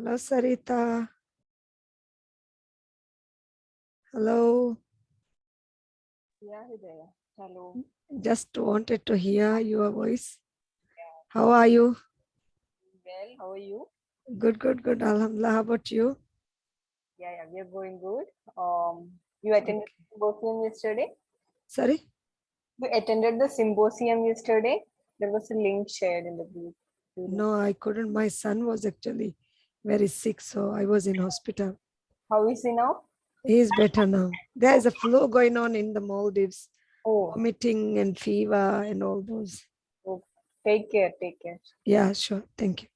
Hello, Sarita. Hello. Yeah, Hidaya. Hello. Just wanted to hear your voice. How are you? Well, how are you? Good, good, good. Alhamdulillah. How about you? Yeah, we are going good. You attended Okay. the symposium yesterday? Sorry? You attended the symposium yesterday? There was a link shared in the group. No, I couldn't. My son was actually very sick, so I was in hospital. How is he now? He is better now. There is a flu going on in the Maldives, Oh, vomiting and fever and all those. oh, take care, take care. Yeah, sure. Thank you.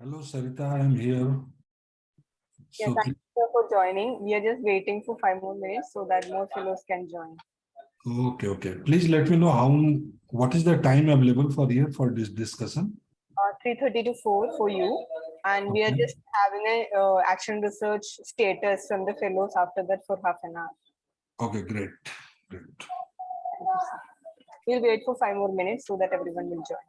Hello, Sarita, I am here. Yeah, So, thank you for joining. We are just waiting for 5 more minutes so that more fellows can join. okay. Please let me know what is the time available for here for this discussion? 3:30 to 4 for you. And we are Okay. just having a action research status from the fellows after that for half an hour. Okay, great. We'll wait for 5 more minutes so that everyone will join.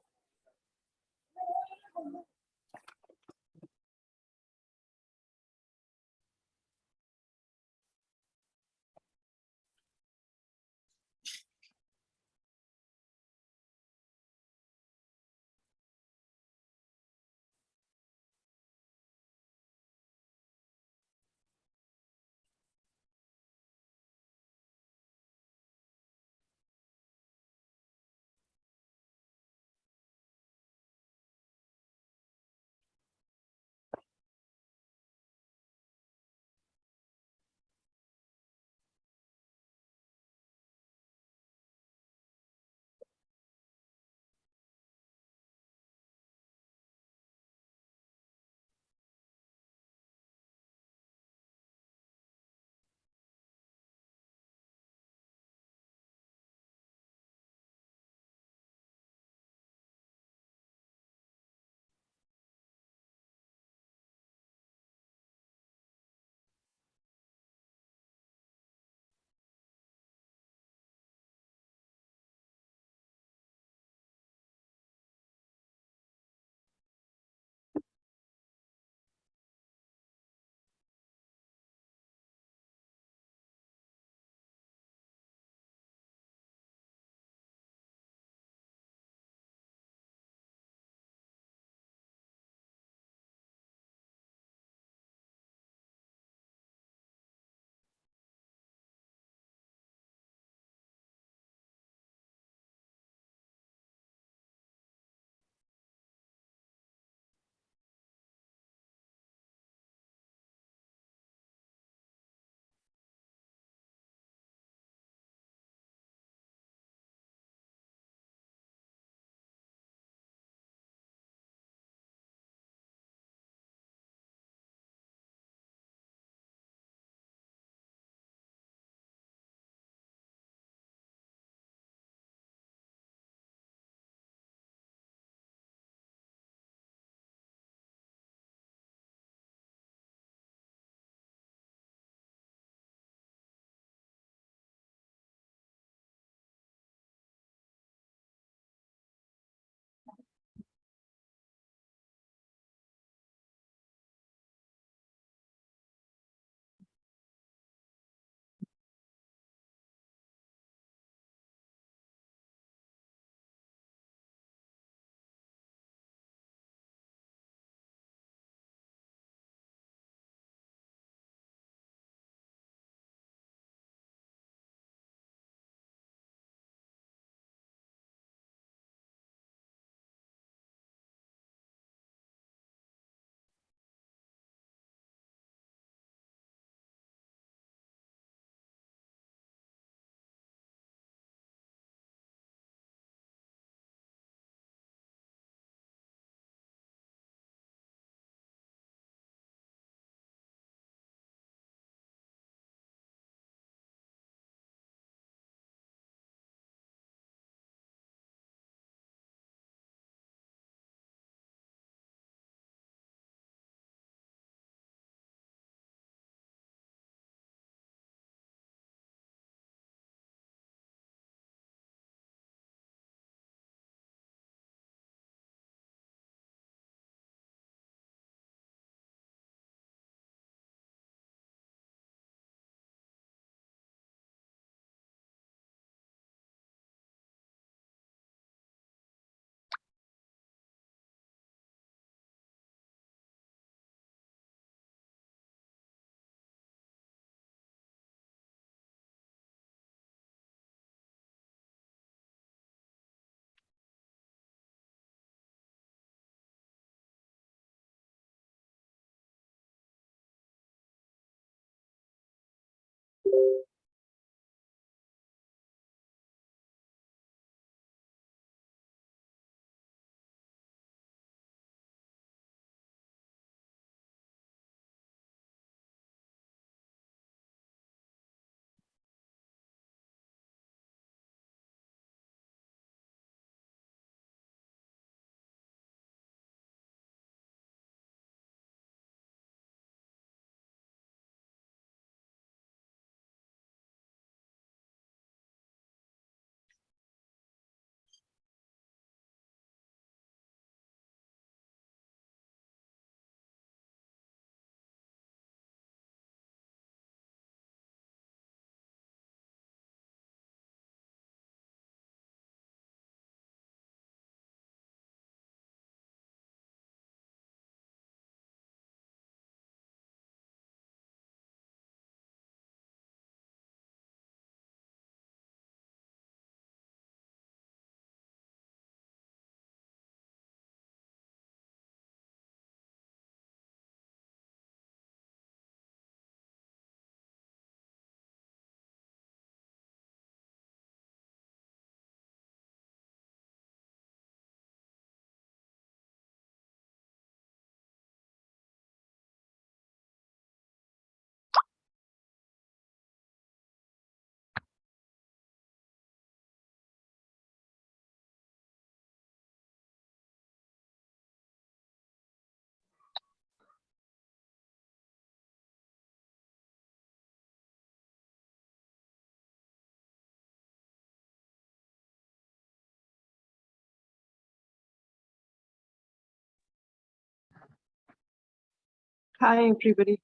Hi, everybody.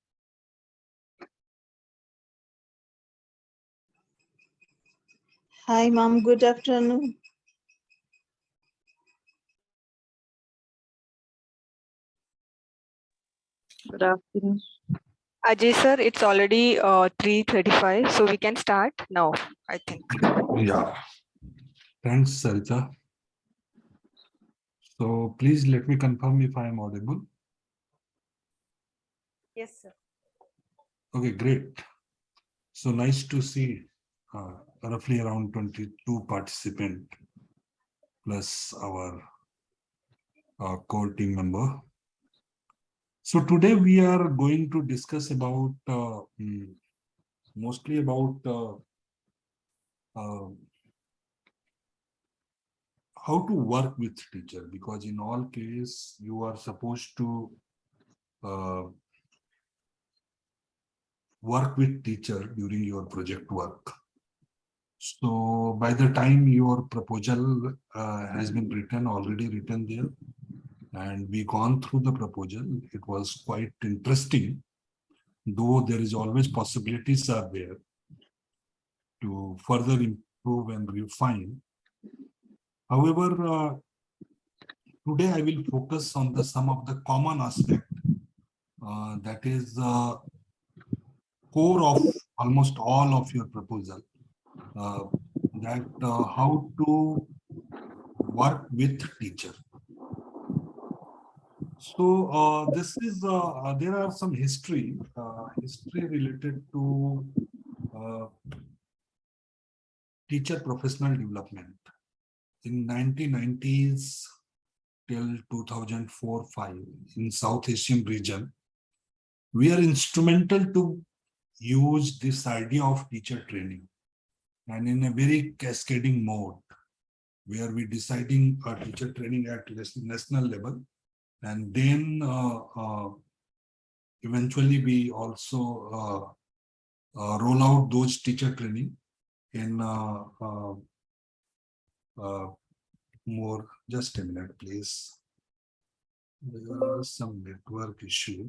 Hi, ma'am. Good afternoon. Good afternoon. Ajay sir, it's already 3:35, so we can start now, I think. Yeah. Thanks, Sarita. So please let me confirm if I am audible. Yes, sir. Okay, great. So nice to see roughly around 22 participants plus our core team member. So today we are going to discuss about mostly about how to work with teacher, because in all case you are supposed to work with teacher during your project work. So by the time your proposal has been already written there, and we gone through the proposal, it was quite interesting, though there is always possibilities are there to further improve and refine. However, today I will focus on some of the common aspect that is core of almost all of your proposal, that how to work with teacher. So this is there are some history related to teacher professional development in 1990s till 2004-5 in South Asian region. We are instrumental to use this idea of teacher training, and in a very cascading mode, where we deciding teacher training at national level, and then eventually we also roll out those teacher training in more. Just a minute, please. There is some network issue.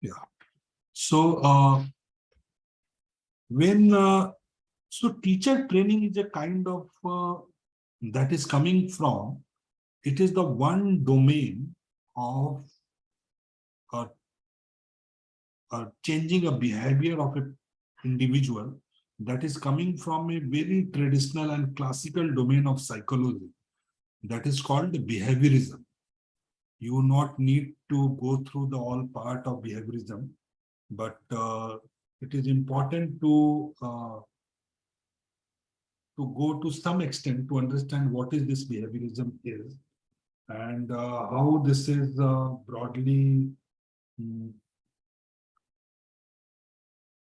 Yeah. So when so teacher training is a kind of that is coming from, it is the one domain of changing a behavior of an individual that is coming from a very traditional and classical domain of psychology that is called behaviorism. You will not need to go through the all part of behaviorism, but it is important to go to some extent to understand what is this behaviorism is, and how this is broadly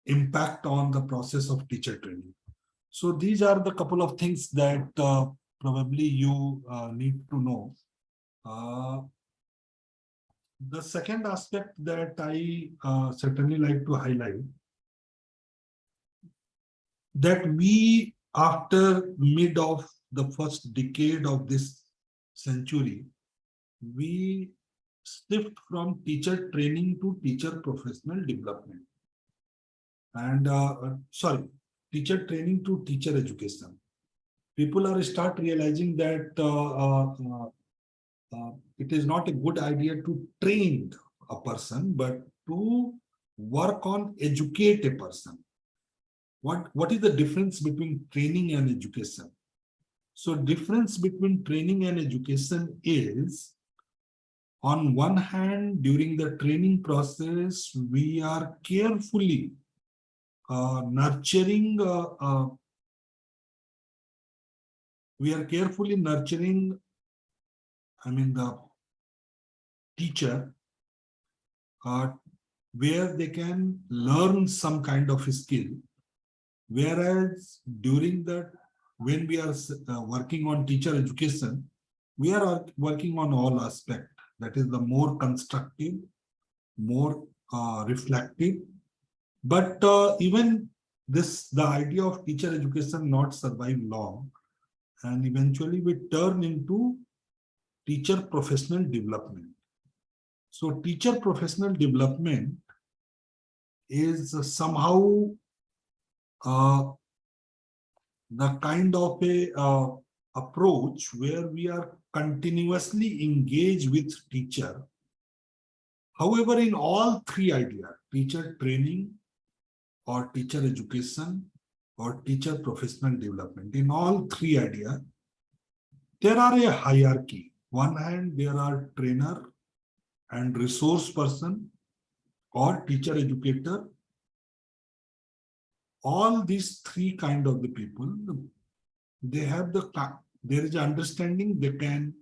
impact on the process of teacher training. So these are the couple of things that probably you need to know. The second aspect that I certainly like to highlight, that we, after mid of the first decade of this century, we shift from teacher training to teacher professional development. And teacher training to teacher education. People are start realizing that it is not a good idea to train a person, but to work on educate a person. What is the difference between training and education? So difference between training and education is, on one hand, during the training process, we are carefully nurturing the teacher, where they can learn some kind of skill. Whereas when we are working on teacher education, we are working on all aspects. That is the more constructive, more reflective. But even the idea of teacher education not survive long, and eventually we turn into teacher professional development. So teacher professional development is somehow the kind of a approach where we are continuously engaged with teacher. However, in all three ideas, teacher training or teacher education or teacher professional development, in all three ideas, there are a hierarchy. One hand, there are trainer and resource person or teacher educator. All these three kind of the people, they have there is understanding they can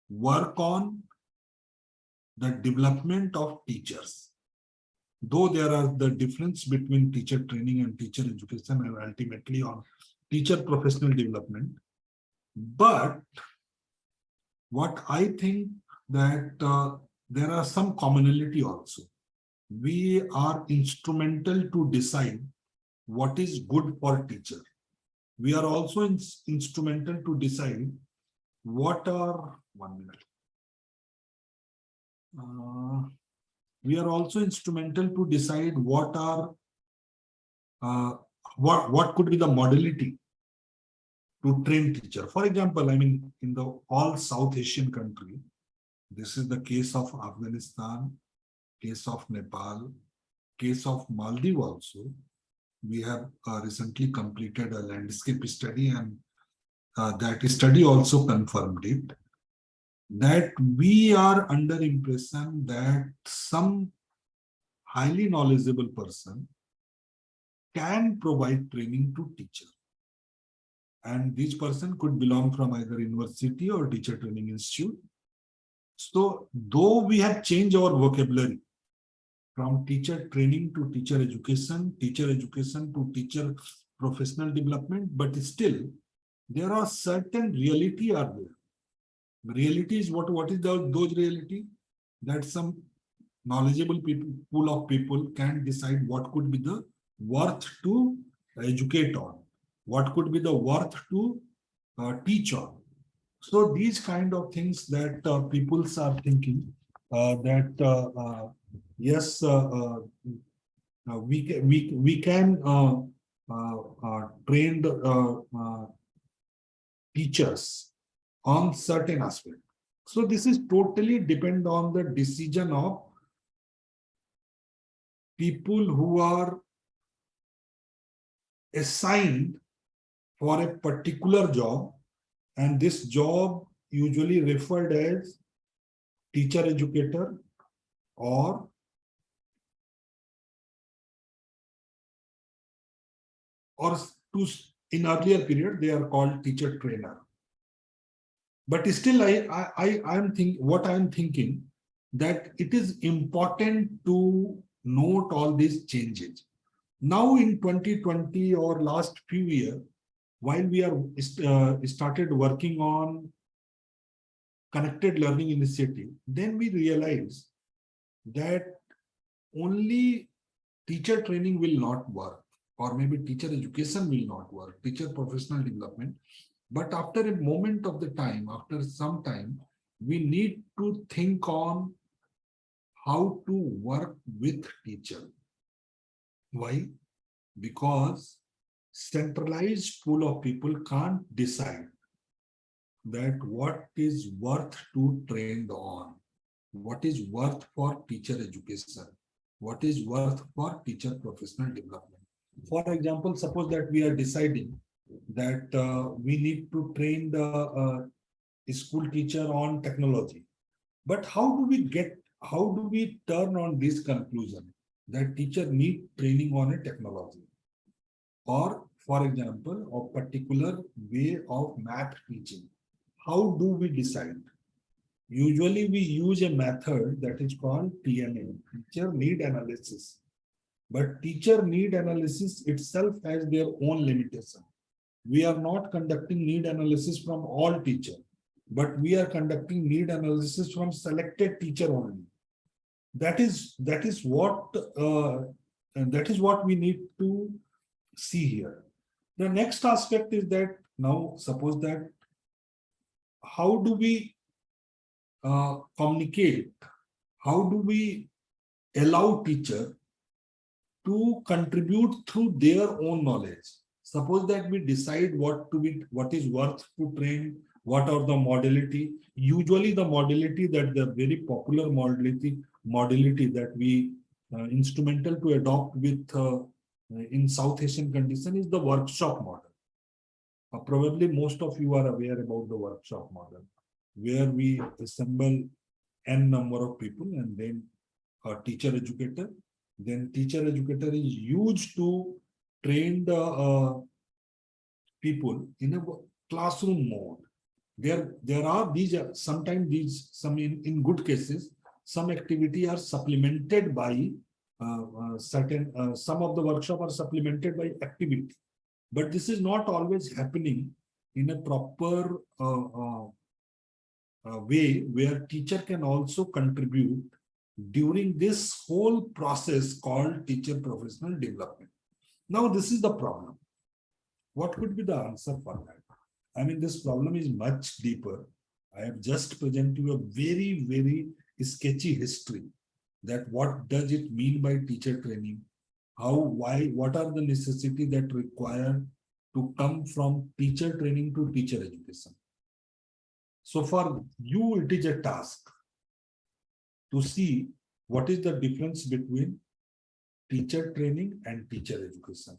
work on the development of teachers. Though there are the difference between teacher training and teacher education and ultimately on teacher professional development. But what I think that there are some commonality also. We are instrumental to decide what is good for teacher. We are also instrumental to decide what are, 1 minute. We are also instrumental to decide what are, what could be the modality to train teacher. For example, I mean, in the all South Asian country, this is the case of Afghanistan, case of Nepal, case of Maldives also. We have recently completed a landscape study, and that study also confirmed it, that we are under impression that some highly knowledgeable person can provide training to teacher. And this person could belong from either university or teacher training institute. So though we have changed our vocabulary from teacher training to teacher education to teacher professional development, but still there are certain reality are there. Reality is what is those reality? That some knowledgeable people, pool of people can decide what could be the worth to educate on, what could be the worth to teach on. So these kind of things that people are thinking that yes, we can train teachers on certain aspect. So this is totally depend on the decision of people who are assigned for a particular job, and this job usually referred as teacher educator or to, in earlier period they are called teacher trainer. But still I'm thinking that it is important to note all these changes. Now in 2020 or last few years, while we are started working on connected learning initiative, then we realize that only teacher training will not work, or maybe teacher education will not work, teacher professional development. But after a moment of the time, after some time, we need to think on how to work with teacher. Why? Because centralized pool of people can't decide that what is worth to train on, what is worth for teacher education, what is worth for teacher professional development. For example, suppose that we are deciding that we need to train the school teacher on technology. But how do we turn on this conclusion that teacher need training on a technology? Or for example, a particular way of math teaching. How do we decide? Usually we use a method that is called TNA, teacher need analysis. But teacher need analysis itself has their own limitation. We are not conducting need analysis from all teachers, but we are conducting need analysis from selected teacher only. That is what we need to see here. The next aspect is that now suppose that how do we communicate how do we allow teacher to contribute through their own knowledge? Suppose that we decide what is worth to train, what are the modality. Usually the modality that the very popular modality that we instrumental to adopt with in South Asian condition is the workshop model. Probably most of you are aware about the workshop model, where we assemble n number of people and then a teacher educator. Then teacher educator is used to train the people in a classroom mode. There are these sometimes some in good cases some activity are supplemented by certain some of the workshop are supplemented by activity, but this is not always happening in a proper way where teacher can also contribute during this whole process called teacher professional development. Now this is the problem. What could be the answer for that? I mean, this problem is much deeper. I have just presented you a very, very sketchy history that what does it mean by teacher training? How, why, what are the necessities that require to come from teacher training to teacher education? So for you, it is a task to see what is the difference between teacher training and teacher education.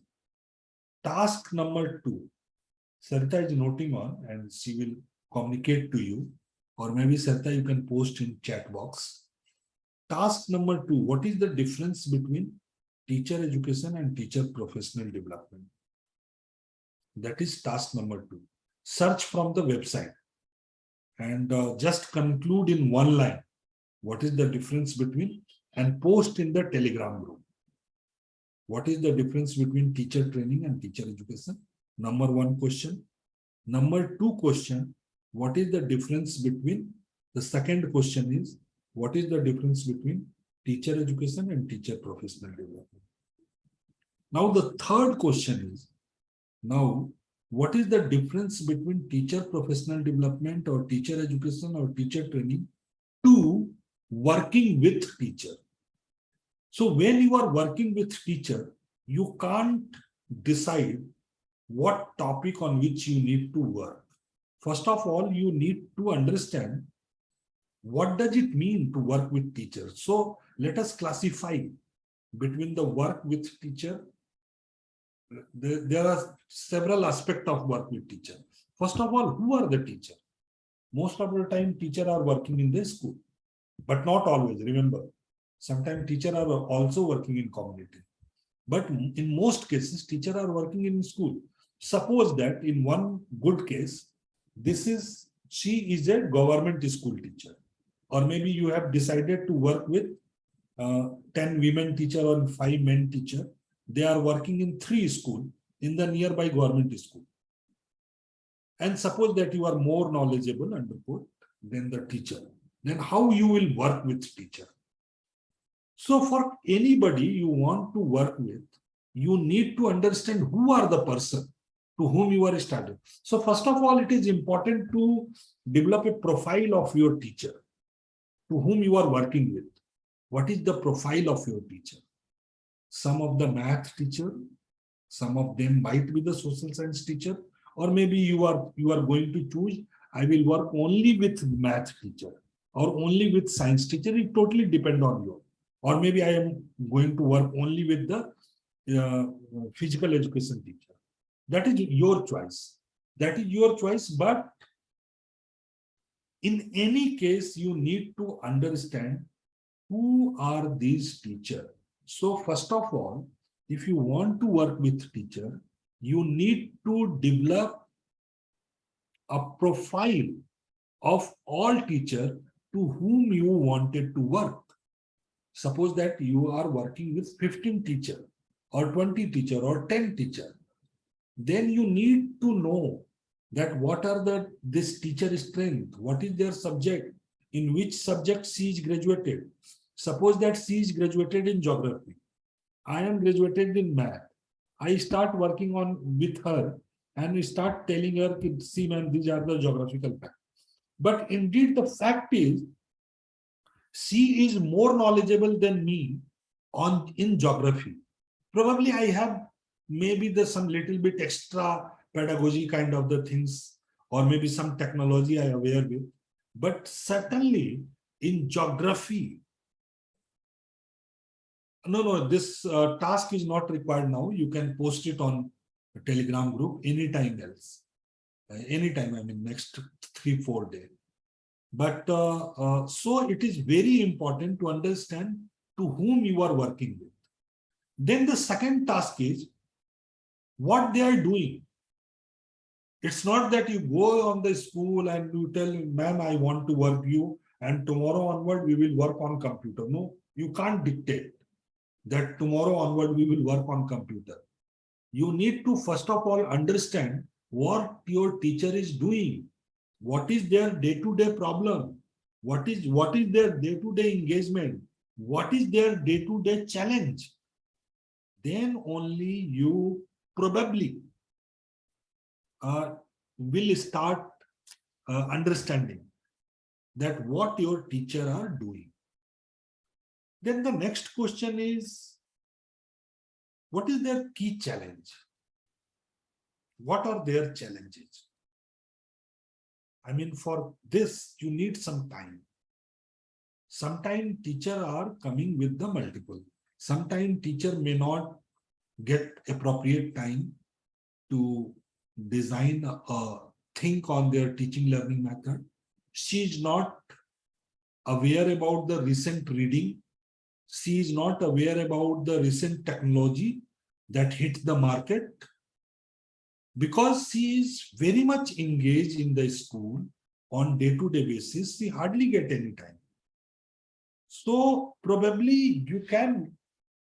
Task number 2, Sarita is noting on and she will communicate to you, or maybe Sarita you can post in chat box. Task number 2, what is the difference between teacher education and teacher professional development? That is task number 2. Search from the website and just conclude in one line what is the difference between, and post in the Telegram group. What is the difference between teacher training and teacher education? Number 1 question. Number 2 question, what is the difference between, the second question is, what is the difference between teacher education and teacher professional development? Now the third question is, now what is the difference between teacher professional development or teacher education or teacher training to working with teacher? So when you are working with teacher, you can't decide what topic on which you need to work. First of all, you need to understand what does it mean to work with teacher. So let us classify between the work with teacher. There are several aspects of work with teacher. First of all, who are the teacher? Most of the time, teacher are working in the school, but not always. Remember, sometimes teacher are also working in community, but in most cases, teacher are working in school. Suppose that in one good case, she is a government school teacher, or maybe you have decided to work with 10 women teacher or 5 men teacher. They are working in 3 schools in the nearby government school. And suppose that you are more knowledgeable than the teacher. Then how you will work with teacher? So for anybody you want to work with, you need to understand who are the person to whom you are studying. So first of all, it is important to develop a profile of your teacher, to whom you are working with. What is the profile of your teacher? Some of the math teacher, some of them might be the social science teacher, or maybe you are going to choose, I will work only with math teacher or only with science teacher. It totally depends on you. Or maybe I am going to work only with the physical education teacher. That is your choice. That is your choice. But in any case, you need to understand who are these teachers. So first of all, if you want to work with teacher, you need to develop a profile of all teachers to whom you wanted to work. Suppose that you are working with 15 teachers or 20 teachers or 10 teachers. Then you need to know that what are this teacher's strength, what is their subject, in which subject she is graduated. Suppose that she is graduated in geography. I am graduated in math. I start working with her and start telling her, see ma'am, these are the geographical facts. But indeed the fact is She is more knowledgeable than me in geography. Probably I have maybe there's some little bit extra pedagogy kind of the things, or maybe some technology I aware with. But certainly in geography, no, this task is not required now. You can post it on a Telegram group anytime else. Anytime, I mean, next 3-4 days. But so it is very important to understand to whom you are working with. Then the second task is what they are doing. It's not that you go on the school and you tell, ma'am, I want to work you, and tomorrow onward we will work on computer. No, you can't dictate that tomorrow onward we will work on computer. You need to first of all understand what your teacher is doing. What is their day-to-day problem? What is their day-to-day engagement? What is their day-to-day challenge? Then only you probably will start understanding that what your teacher are doing. Then the next question is, what is their key challenge? What are their challenges? I mean, for this, you need some time. Sometimes teacher are coming with the multiple. Sometimes teacher may not get appropriate time to design think on their teaching learning method. She is not aware about the recent reading. She is not aware about the recent technology that hit the market. Because she is very much engaged in the school on day-to-day basis, she hardly get any time. So probably you can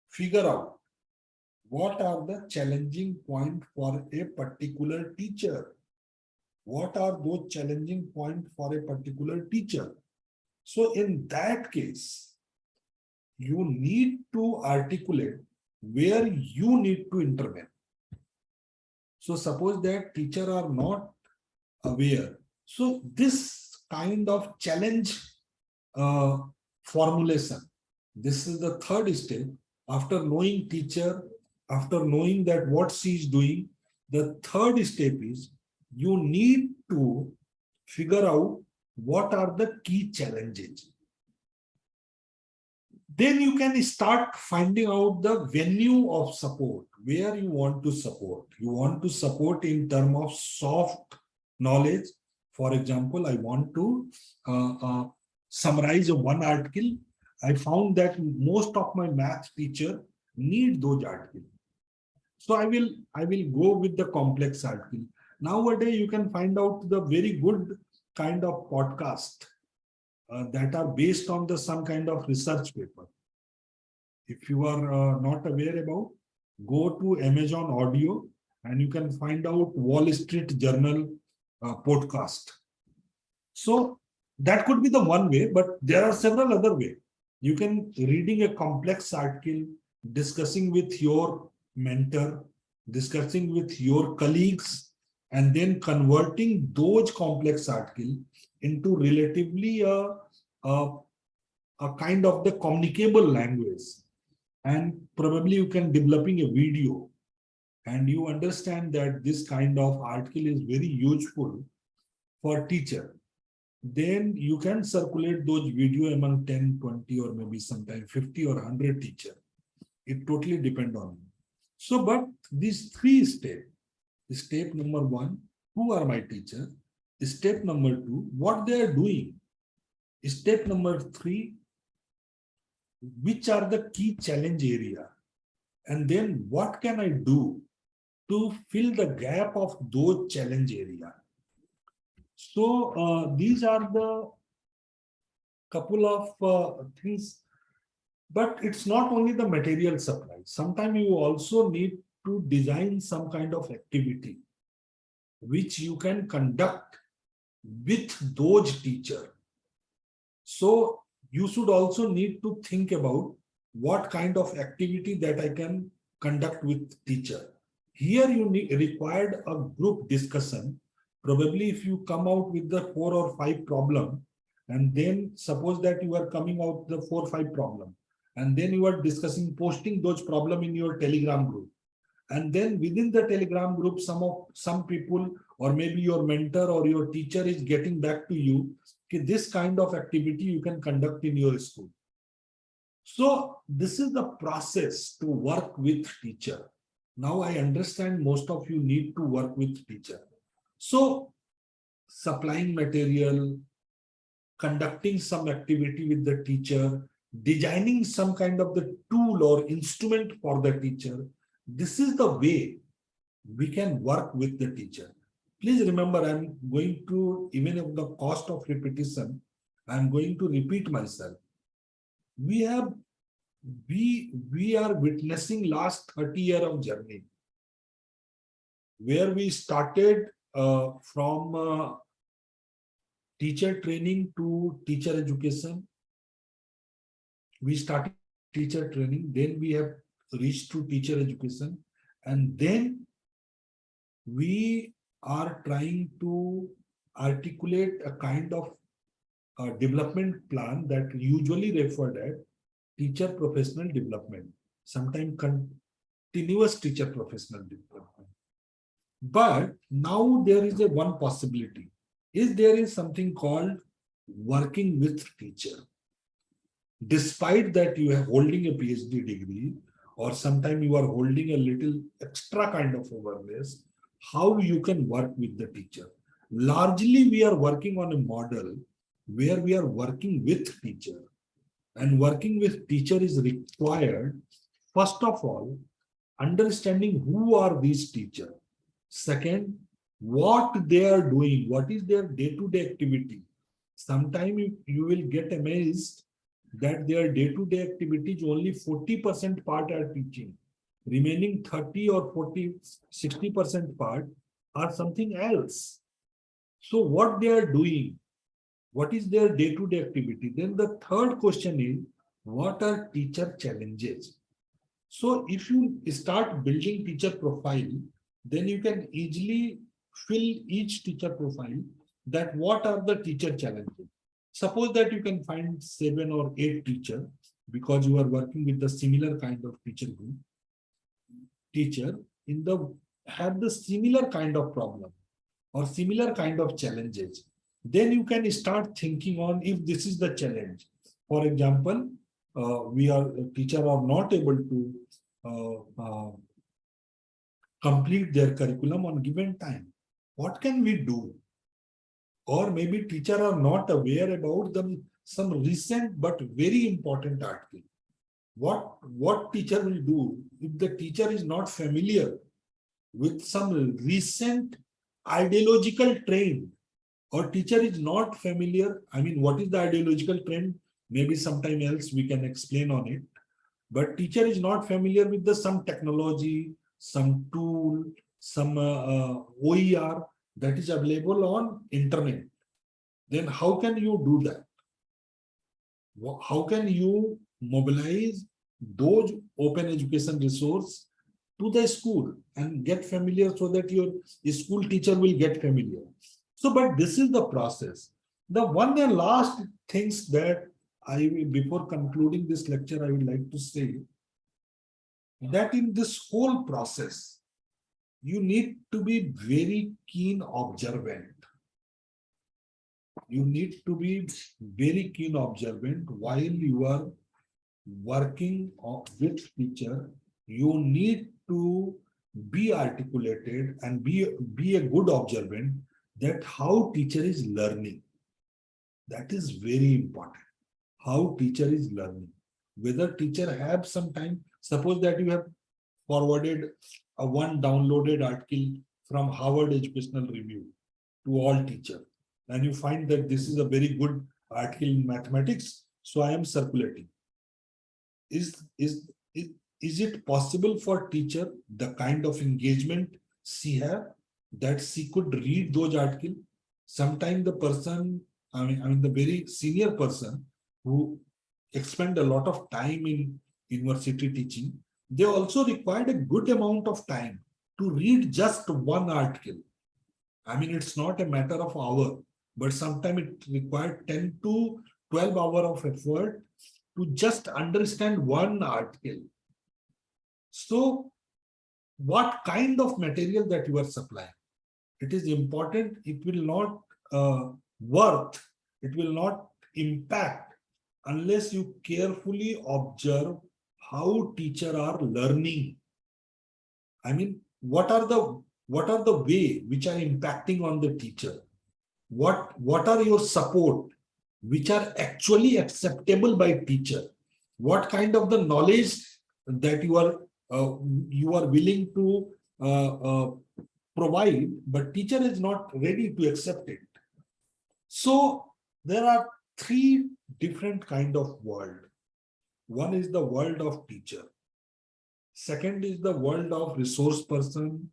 figure out what are the challenging points for a particular teacher. What are those challenging points for a particular teacher? So in that case, you need to articulate where you need to intervene. So suppose that teacher are not aware. So this kind of challenge formulation, this is the third step. After knowing teacher, after knowing that what she is doing, the third step is you need to figure out what are the key challenges. Then you can start finding out the venue of support, where you want to support. You want to support in terms of soft knowledge. For example, I want to summarize one article. I found that most of my math teacher need those articles. So I will go with the complex article. Nowadays, you can find out the very good kind of podcast that are based on the some kind of research paper. If you are not aware about, go to Amazon Audio and you can find out Wall Street Journal podcast. So that could be the one way, but there are several other ways. You can reading a complex article, discussing with your mentor, discussing with your colleagues, and then converting those complex articles into relatively a kind of the communicable language. And probably you can developing a video and you understand that this kind of article is very useful for teacher. Then you can circulate those video among 10, 20, or maybe sometimes 50 or 100 teachers. It totally depends on you. So, but these three steps, step number 1, who are my teachers? Step number 2, what they are doing? Step number 3, which are the key challenge area? And then what can I do to fill the gap of those challenge area? So these are the couple of things, but it's not only the material supply. Sometimes you also need to design some kind of activity which you can conduct with those teachers. So you should also need to think about what kind of activity that I can conduct with teacher. Here you required a group discussion. Probably if you come out with the 4 or 5 problems, And then suppose that you are coming out the 4 or 5 problem. And then you are discussing posting those problem in your Telegram group. And then within the Telegram group, some people or maybe your mentor or your teacher is getting back to you. Okay, this kind of activity you can conduct in your school. So this is the process to work with teacher. Now I understand most of you need to work with teacher. So supplying material, conducting some activity with the teacher, designing some kind of the tool or instrument for the teacher. This is the way we can work with the teacher. Please remember, I'm going to, even at the cost of repetition, I'm going to repeat myself. We are witnessing last 30 years of journey, where we started from teacher training to teacher education. We started teacher training, then we have reached to teacher education, and then we are trying to articulate a kind of development plan that usually referred as teacher professional development, sometimes continuous teacher professional development. But now there is a one possibility, there is something called working with teacher. Despite that you are holding a PhD degree, or sometimes you are holding a little extra kind of awareness, how you can work with the teacher. Largely, we are working on a model where we are working with teacher. And working with teacher is required, first of all, understanding who are these teachers. Second, what they are doing, what is their day-to-day activity. Sometimes you will get amazed that their day-to-day activities only 40% part are teaching. Remaining 30 or 40, 60% part are something else. So what they are doing, what is their day-to-day activity? Then the third question is, what are teacher challenges? So if you start building teacher profile, then you can easily fill each teacher profile that what are the teacher challenges. Suppose that you can find 7 or 8 teachers because you are working with the similar kind of teacher group. Teacher have the similar kind of problem or similar kind of challenges. Then you can start thinking on if this is the challenge. For example, teacher are not able to complete their curriculum on given time. What can we do? Or maybe teacher are not aware about some recent but very important article. What teacher will do if the teacher is not familiar with some recent ideological trend, or teacher is not familiar? I mean, what is the ideological trend? Maybe sometime else we can explain on it. But teacher is not familiar with some technology, some tool, some OER that is available on internet. Then how can you do that? How can you mobilize those open education resources to the school and get familiar so that your school teacher will get familiar? So, but this is the process. The one and last things that before concluding this lecture, I would like to say that in this whole process, you need to be very keen observant. You need to be very keen observant while you are working with teacher. You need to be articulated and be a good observant that how teacher is learning. That is very important. How teacher is learning. Whether teacher have some time, suppose that you have forwarded one downloaded article from Harvard Educational Review to all teachers, and you find that this is a very good article in mathematics, so I am circulating. Is it possible for teacher the kind of engagement she have that she could read those articles? Sometimes the person, I mean the very senior person who expend a lot of time in university teaching, they also required a good amount of time to read just one article. I mean, it's not a matter of hour. but sometimes it required 10 to 12 hours of effort to just understand one article. So what kind of material that you are supplying? It is important. It will not it will not impact unless you carefully observe how teachers are learning. I mean, what are the way which are impacting on the teacher? What are your support which are actually acceptable by teacher? What kind of the knowledge that you are willing to provide, but teacher is not ready to accept it. So there are three different kind of world. One is the world of teacher. Second is the world of resource person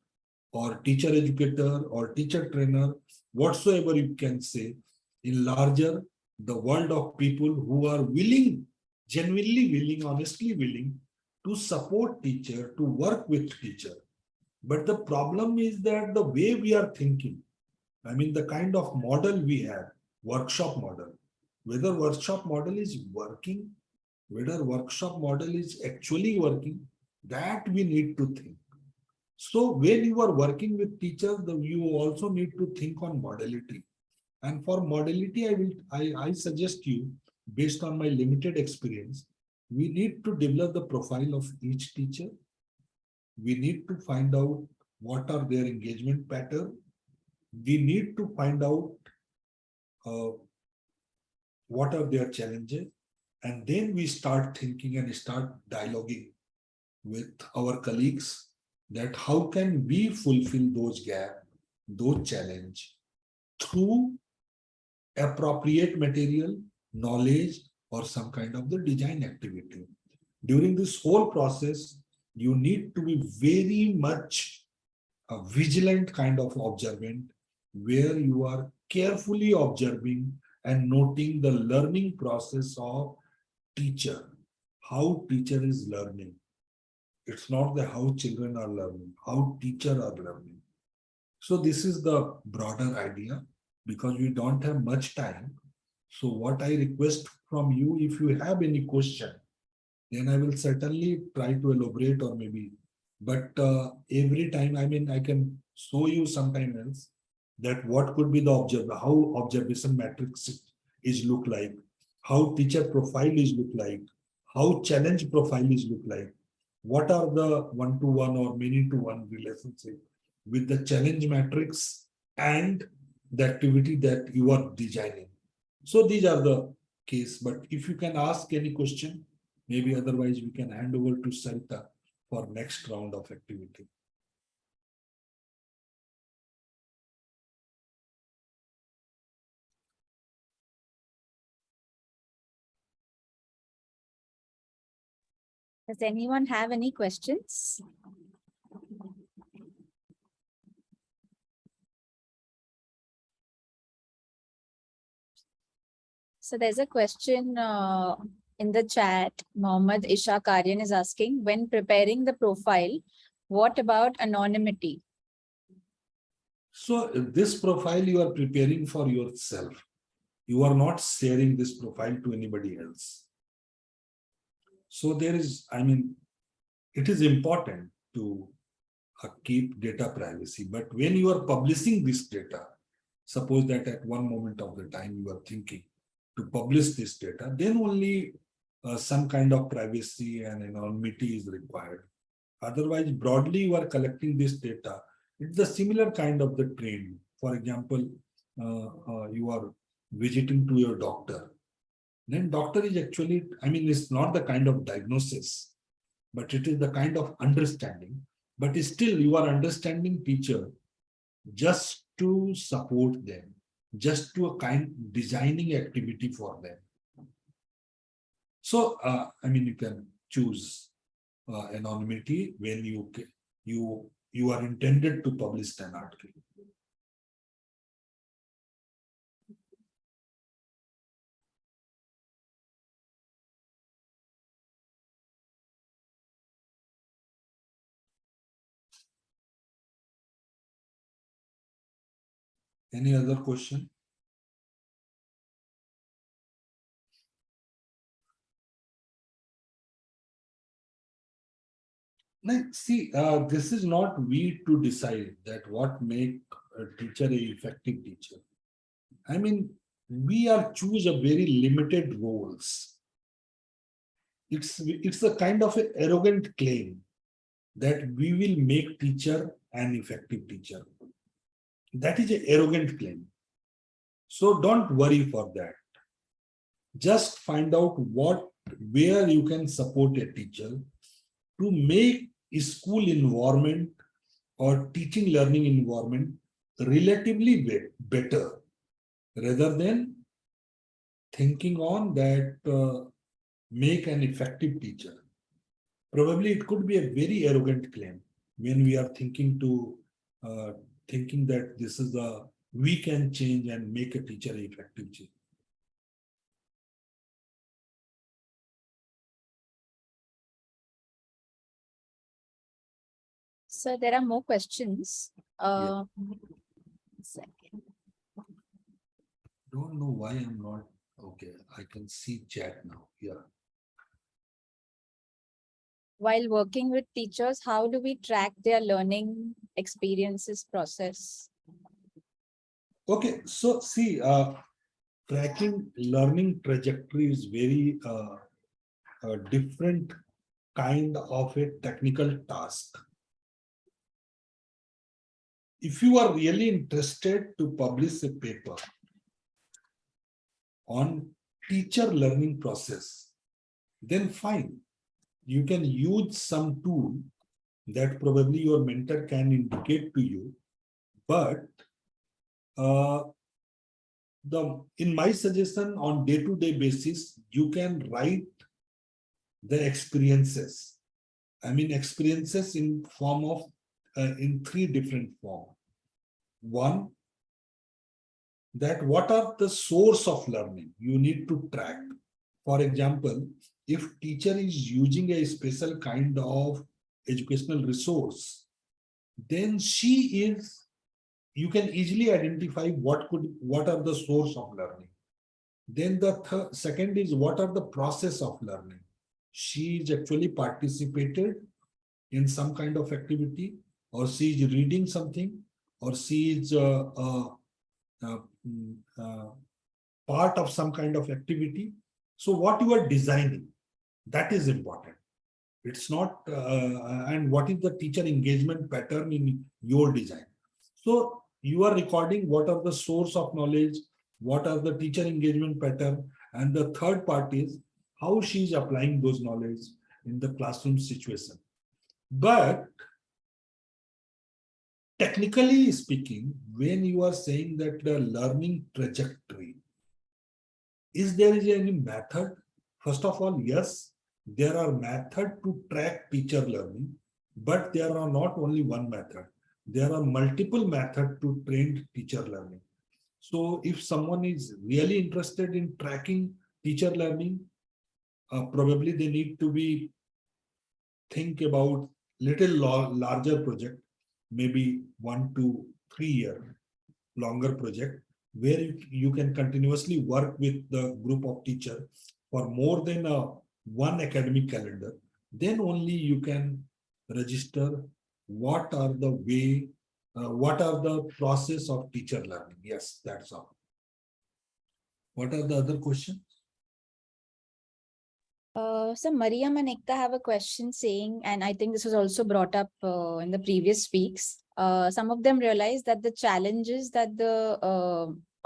or teacher educator or teacher trainer, whatsoever you can say. In larger, the world of people who are willing, genuinely willing, honestly willing to support teacher, to work with teacher. But the problem is that the way we are thinking, I mean, the kind of model we have, workshop model, whether workshop model is working, whether workshop model is actually working, that we need to think. So when you are working with teachers, you also need to think on modality. And for modality, I suggest you, based on my limited experience, we need to develop the profile of each teacher. We need to find out what are their engagement pattern. We need to find out what are their challenges. And then we start thinking and start dialoguing with our colleagues that how can we fulfill those gaps, those challenges through appropriate material, knowledge, or some kind of the design activity. During this whole process, you need to be very much a vigilant kind of observant, where you are carefully observing and noting the learning process of teacher, how teacher is learning. It's not the how children are learning, how teacher are learning. So this is the broader idea, because we don't have much time. So what I request from you, if you have any question, then I will certainly try to elaborate or maybe, but every time, I mean, I can show you sometime else that what could be the how observation matrix is look like, how teacher profile is look like, how challenge profile is look like, what are the one-to-one or many-to-one relationship with the challenge matrix and the activity that you are designing. So these are the case, but if you can ask any question, maybe otherwise we can hand over to Sarita for next round of activity. Does anyone have any questions? So there's a question in the chat. Mohammad Isha Karyan is asking, when preparing the profile, what about anonymity? So this profile you are preparing for yourself. You are not sharing this profile to anybody else. So there is, I mean, it is important to keep data privacy, but when you are publishing this data, suppose that at one moment of the time you are thinking to publish this data, then only some kind of privacy and anonymity is required. Otherwise, broadly you are collecting this data. It's the similar kind of the training. For example, you are visiting to your doctor. Then doctor is actually, I mean, it's not the kind of diagnosis, but it is the kind of understanding. But still you are understanding teacher just to support them, just to a kind designing activity for them. So, I mean, you can choose anonymity when you are intended to publish an article. Any other question? Like, see, this is not we to decide that what make a teacher a effective teacher. I mean, we are choose a very limited roles. It's a kind of an arrogant claim that we will make teacher an effective teacher. That is an arrogant claim. So don't worry for that. Just find out where you can support a teacher to make a school environment or teaching learning environment relatively better, rather than thinking on that make an effective teacher. Probably it could be a very arrogant claim when we are thinking that this is we can change and make a teacher effective. So there are more questions. Yeah. Second. Don't know why I'm not okay. I can see chat now. Yeah. While working with teachers, how do we track their learning experiences process? Okay, so see, tracking learning trajectory is very different kind of a technical task. If you are really interested to publish a paper on teacher learning process, then fine. You can use some tool that probably your mentor can indicate to you, but in my suggestion, on day-to-day basis, you can write the experiences. I mean, experiences in form of in three different forms. One, that what are the source of learning you need to track. For example, if teacher is using a special kind of educational resource, then you can easily identify what are the source of learning. Then the second is what are the process of learning. She is actually participated in some kind of activity, or she is reading something, or she is part of some kind of activity. So what you are designing, that is important. It's not, and what is the teacher engagement pattern in your design. So you are recording what are the source of knowledge, what are the teacher engagement pattern, and the third part is how she is applying those knowledge in the classroom situation. But technically speaking, when you are saying that the learning trajectory, is there any method? First of all, yes, there are methods to track teacher learning, but there are not only one method. There are multiple methods to train teacher learning. So if someone is really interested in tracking teacher learning, probably they need to think about little larger project, maybe 1 to 3 year longer project, where you can continuously work with the group of teachers for more than one academic calendar. Then only you can register what are the process of teacher learning. Yes, that's all. What are the other questions? So Mariam and Ekta have a question saying, and I think this was also brought up in the previous weeks. Some of them realized that the challenges that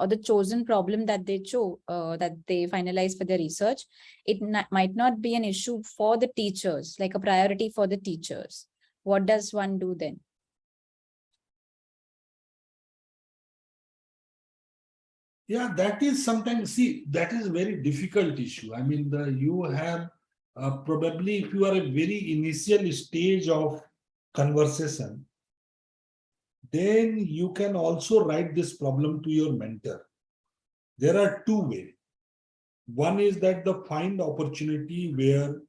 or the chosen problem that they chose, that they finalized for their research, it might not be an issue for the teachers, like a priority for the teachers. What does one do then? Yeah, that is sometimes, see, that is a very difficult issue. I mean, you have probably, if you are a very initial stage of conversation, then you can also write this problem to your mentor. There are two ways. One is that the find opportunity where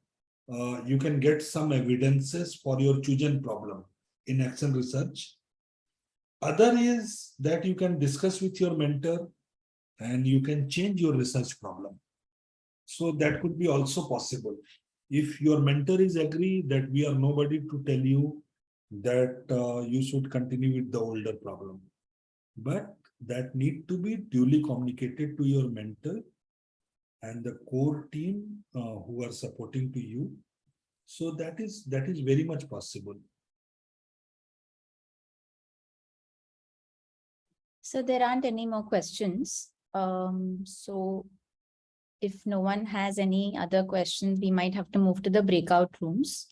you can get some evidences for your chosen problem in action research. Other is that you can discuss with your mentor and you can change your research problem. So that could be also possible. If your mentor is agree that we are nobody to tell you that you should continue with the older problem, but that need to be duly communicated to your mentor and the core team who are supporting to you. So that is very much possible. So there aren't any more questions. So if no one has any other questions, we might have to move to the breakout rooms.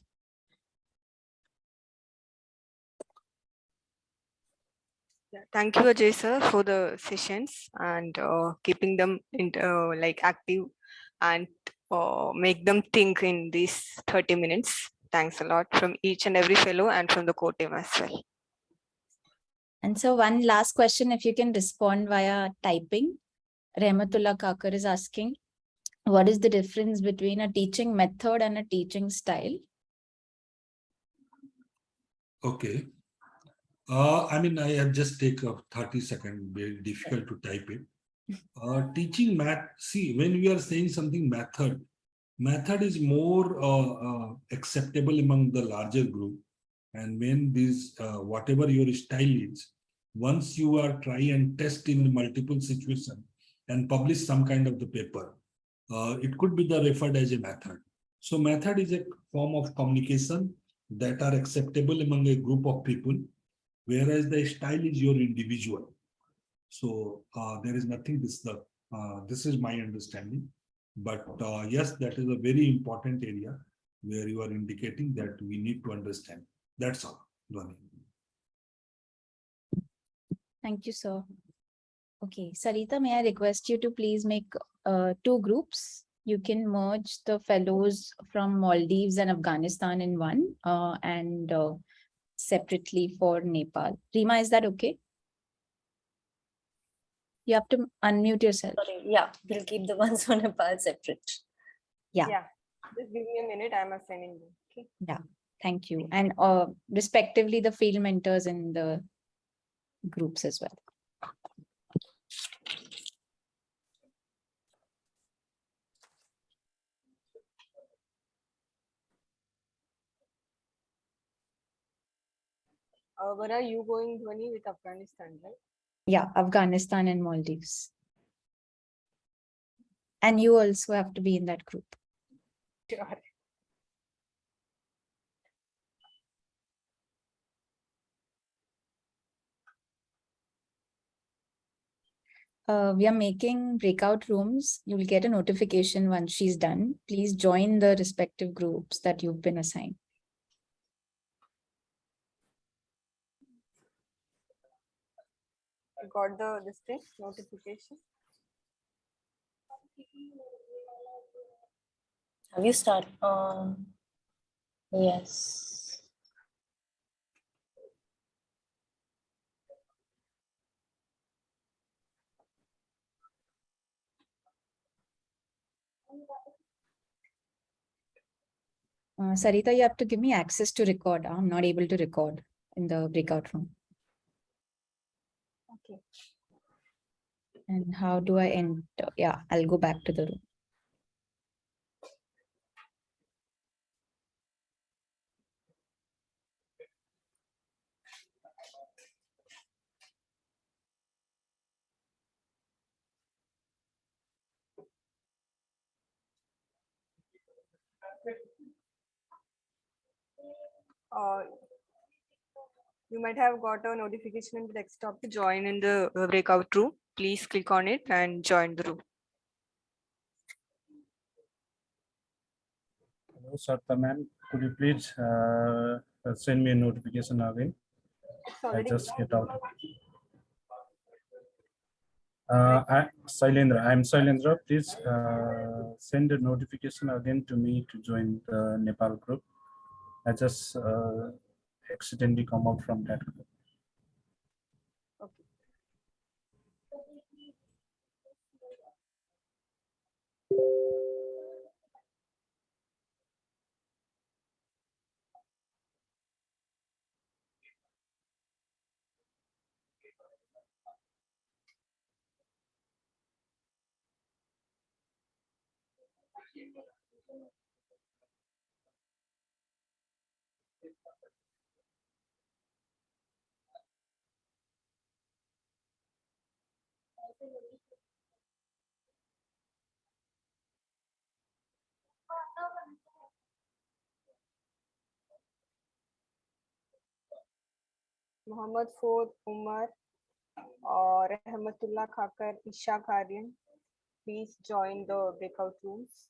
Yeah, thank you, Ajay sir, for the sessions and keeping them like active and make them think in these 30 minutes. Thanks a lot from each and every fellow and from the core team as well. And so one last question, if you can respond via typing. Rehmatullah Kakar is asking, what is the difference between a teaching method and a teaching style? Okay. I mean, I have just take a 30-second, very difficult to type it. Teaching math, see, when we are saying something method is more acceptable among the larger group. And when this, whatever your style is, once you are try and test in multiple situations and publish some kind of the paper, it could be the referred as a method. So method is a form of communication that are acceptable among a group of people, whereas the style is your individual. So there is nothing this is my understanding. But yes, that is a very important area where you are indicating that we need to understand. That's all, Dhwani. Thank you, sir. Okay, Sarita, may I request you to please make 2 groups? You can merge the fellows from Maldives and Afghanistan in one and separately for Nepal. Rima, is that okay? You have to unmute yourself. Sorry, yeah, we'll keep the ones on Nepal separate. Yeah. Yeah, just give me a minute. I'm assigning them. Okay. Yeah, thank you. And respectively, the field mentors in the groups as well. Where are you going, Dhwani, with Afghanistan, right? Yeah, Afghanistan and Maldives. And you also have to be in that group. Sure. We are making breakout rooms. You will get a notification once she's done. Please join the respective groups that you've been assigned. I got this thing notification. Have you started? Yes. Sarita, you have to give me access to record. I'm not able to record in the breakout room. Okay. And how do I enter? Yeah, I'll go back to the room. You might have got a notification in the desktop. To join in the breakout room, please click on it and join the room. Hello, Sarta ma'am. Could you please send me a notification again? It's I already just get out. I'm Sailendra. Please send a notification again to me to join the Nepal group. I just accidentally come out from that group. Muhammad Ford, Umar, or Rahmatullah Khakar, Ishaq Aryan, please join the breakout rooms.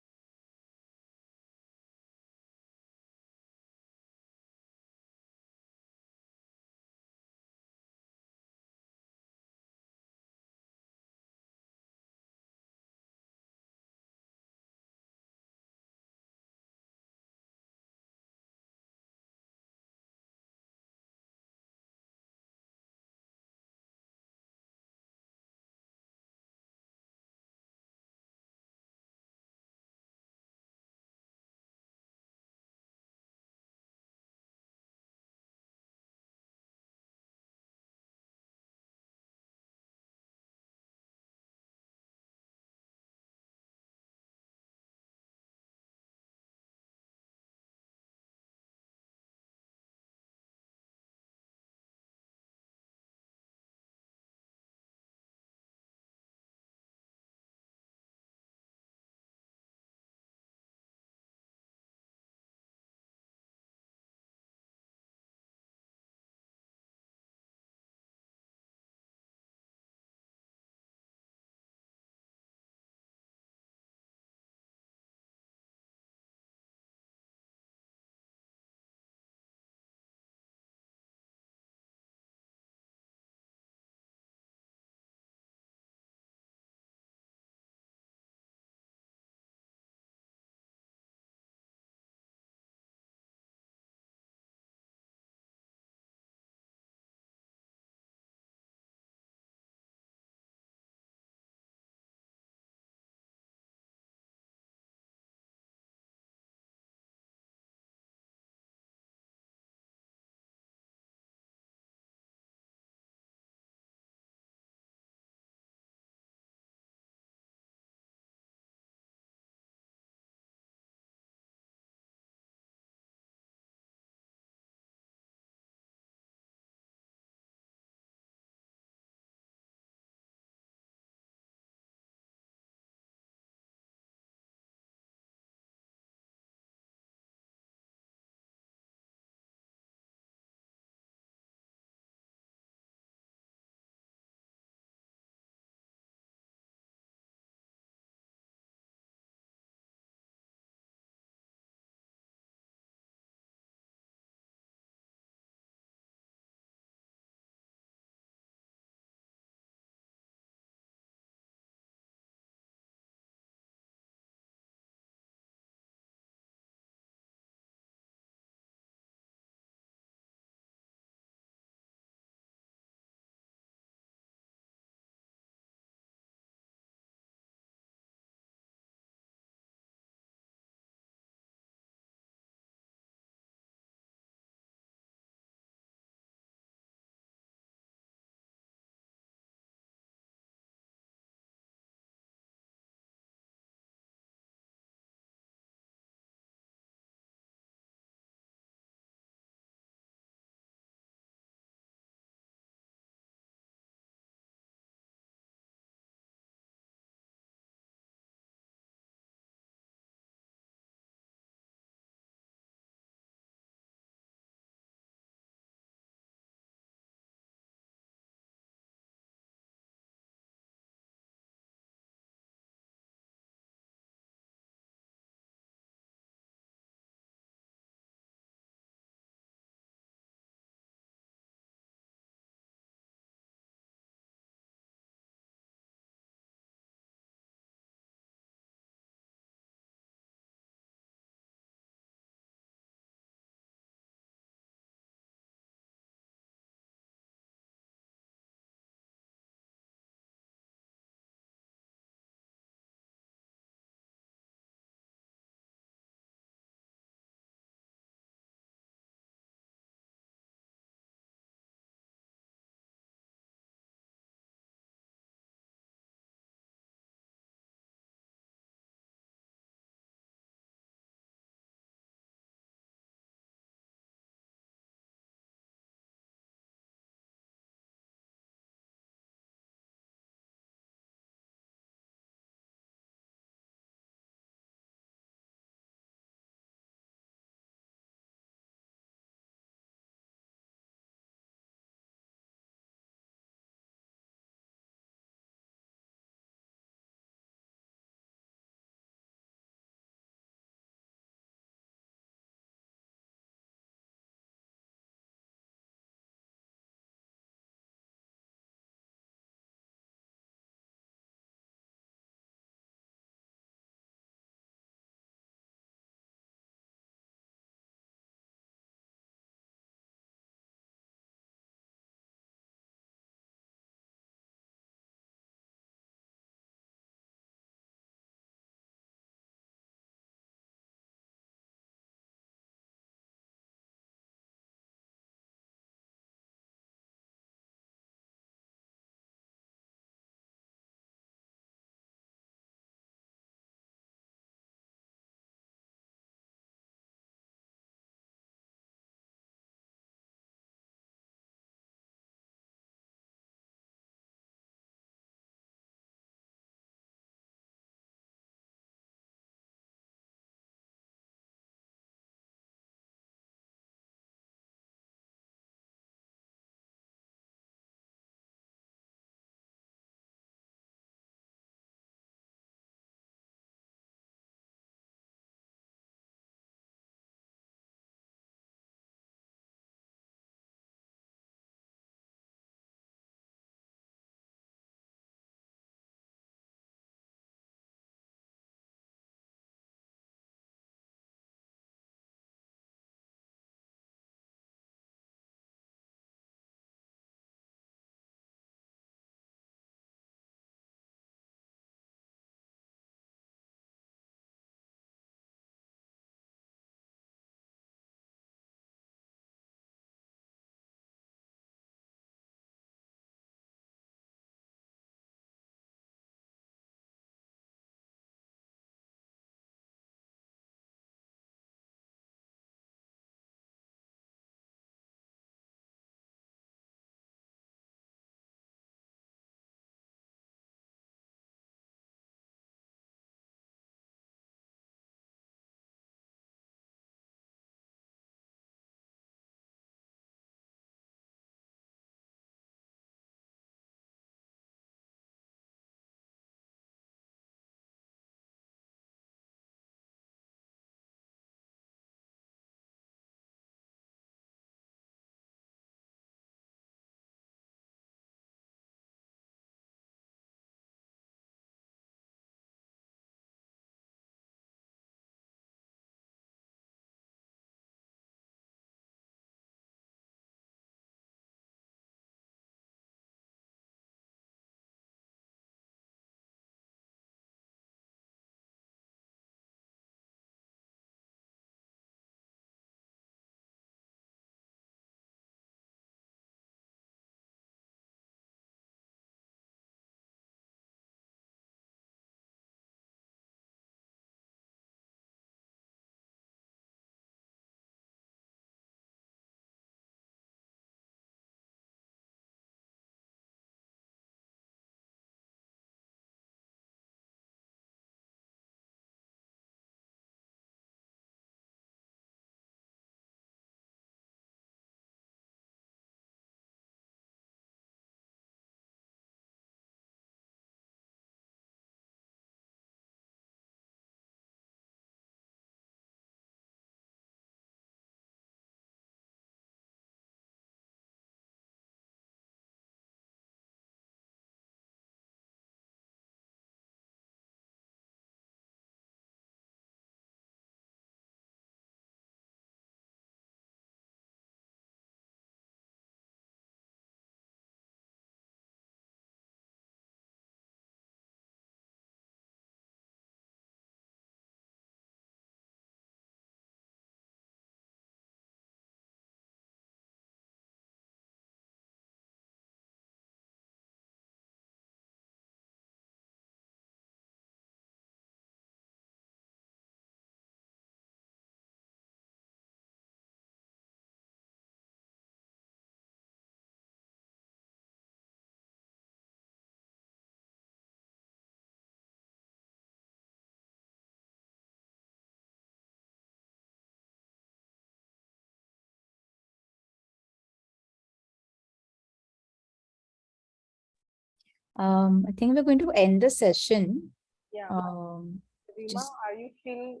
I think we're going to end the session. Yeah. Rima, just- are you still?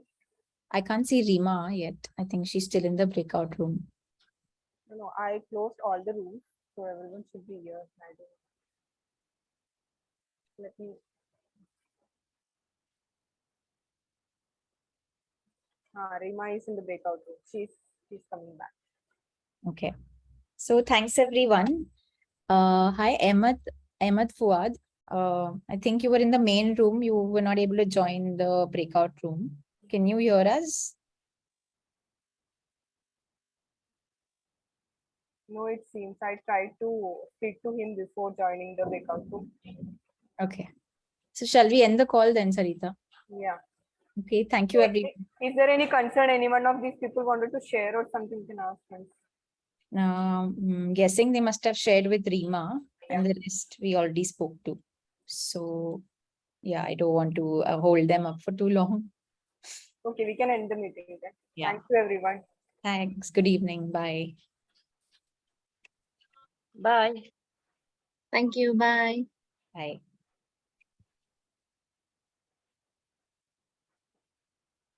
I can't see Rima yet. I think she's still in the breakout room. No, I closed all the rooms, so everyone should be here. I don't- Let me. Rima is in the breakout room. She's coming back. Okay. So thanks everyone. Hi, Ahmed Fuad. I think you were in the main room. You were not able to join the breakout room. Can you hear us? No, it seems I tried to speak to him before joining the breakout room. Okay. So shall we end the call then, Sarita? Yeah. Okay. Thank you, everyone. Is there any concern any one of these people wanted to share or something? You can ask them. Guessing they must have shared with Rima, Yeah. and the rest we already spoke to. So yeah, I don't want to hold them up for too long. Okay, we can end the meeting then. Yeah. Thank you, everyone. Thanks. Good evening. Bye. Bye. Thank you. Bye. Bye.